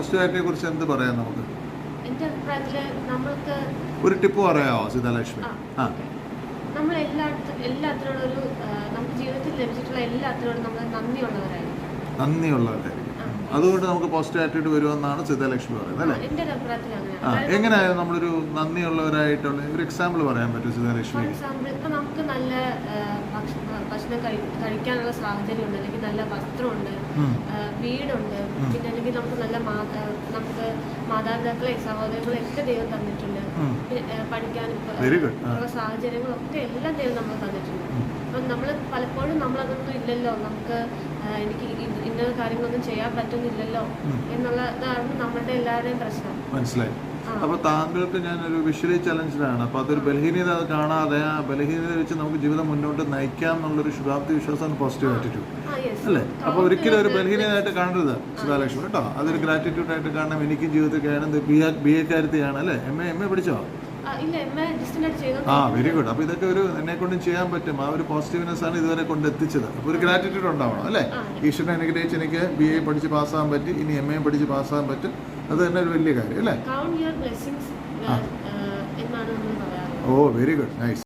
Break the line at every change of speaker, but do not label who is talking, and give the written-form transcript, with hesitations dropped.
പോസിറ്റിവിറ്റിയെ കുറിച്ച് എന്ത് പറയാം നമുക്ക്?
എൻ്റെ അഭിപ്രായത്തിൽ നമ്മൾക്ക്
ഒരു ടിപ്പ് പറയാമോ സീതാലക്ഷ്മി?
നമ്മൾ എല്ലാത്തിനോടൊരു നമുക്ക് ജീവിതത്തിൽ ലഭിച്ചിട്ടുള്ള എല്ലാത്തിനോടും നമ്മൾ നന്ദിയുള്ളവരായിരിക്കും.
അതുകൊണ്ട് നമുക്ക് പോസിറ്റീവ് ആറ്റിറ്റ്യൂഡ് വരുമെന്നാണ് സീതാലക്ഷ്മി പറയുന്നത് അല്ലേ?
എൻ്റെ ഒരു അഭിപ്രായത്തിൽ അങ്ങനെ.
എങ്ങനെയായാലും നമ്മളൊരു നന്ദിയുള്ളവരായിട്ടുള്ള ഒരു എക്സാമ്പിൾ പറയാൻ പറ്റും സീതാലക്ഷ്മി?
ഫോർ എക്സാമ്പിൾ ഇപ്പം നമുക്ക് നല്ല ഭക്ഷണം കഴിക്കാനുള്ള സാഹചര്യം ഉണ്ട്, അല്ലെങ്കിൽ നല്ല വസ്ത്രമുണ്ട്, വീടുണ്ട്, പിന്നെ അല്ലെങ്കിൽ നമുക്ക് നല്ല നമുക്ക് മാതാപിതാക്കളെ സഹോദരങ്ങളെ ഒക്കെ ദൈവം തന്നിട്ടുണ്ട്, പഠിക്കാനുള്ള സാഹചര്യങ്ങളൊക്കെ എല്ലാം ദൈവം നമ്മൾ തന്നിട്ടുണ്ട്. അപ്പം നമ്മൾ പലപ്പോഴും നമ്മളതൊന്നും ഇല്ലല്ലോ, നമുക്ക് എനിക്ക് ഇന്ന കാര്യങ്ങളൊന്നും ചെയ്യാൻ പറ്റുന്നില്ലല്ലോ എന്നുള്ളതാണ് നമ്മളുടെ എല്ലാവരുടെയും പ്രശ്നം.
മനസ്സിലായി. അപ്പൊ താങ്കൾക്ക് ഞാനൊരു വിഷ്വലി ചലഞ്ചിലാണ്. അപ്പൊ അതൊരു ബലഹീനത കാണാതെ ആ ബലഹീനത വെച്ച് നമുക്ക് ജീവിതം മുന്നോട്ട് നയിക്കാം എന്നുള്ളൊരു ശുഭാപ്തി വിശ്വാസമാണ് പോസിറ്റീവ് ആറ്റിറ്റ്യൂഡ് അല്ലേ? അപ്പൊ ഒരിക്കലും ഒരു ബലഹീനതയായിട്ട് കാണരുത് സീതാലക്ഷ്മി കേട്ടോ. അതൊരു ഗ്രാറ്റിറ്റ്യൂഡായിട്ട് കാണണം. എനിക്കും ജീവിതത്തിൽ കാണുന്നത് BA കാര്യത്തെയാണ് അല്ലേ? MA പഠിച്ചോ? Very good. അപ്പൊ ഇതൊക്കെ ഒരു എന്നെ കൊണ്ടും ചെയ്യാൻ പറ്റും. ആ ഒരു പോസിറ്റീവ്നെസ് ആണ് ഇതുവരെ കൊണ്ട് എത്തിച്ചത്. അപ്പൊ ഒരു ഗ്രാറ്റിറ്റ്യൂഡ് ഉണ്ടാവണം അല്ലേ? ഈശ്വരനെ അനുഗ്രഹിച്ച് എനിക്ക് BA പഠിച്ച് പാസ്സാകാൻ പറ്റി, ഇനി MA പഠിച്ച് പാസ്സാകാൻ പറ്റും. അത് തന്നെ ഒരു വലിയ കാര്യം അല്ലേ?
ഓ വെരി ഗുഡ്, നൈസ്.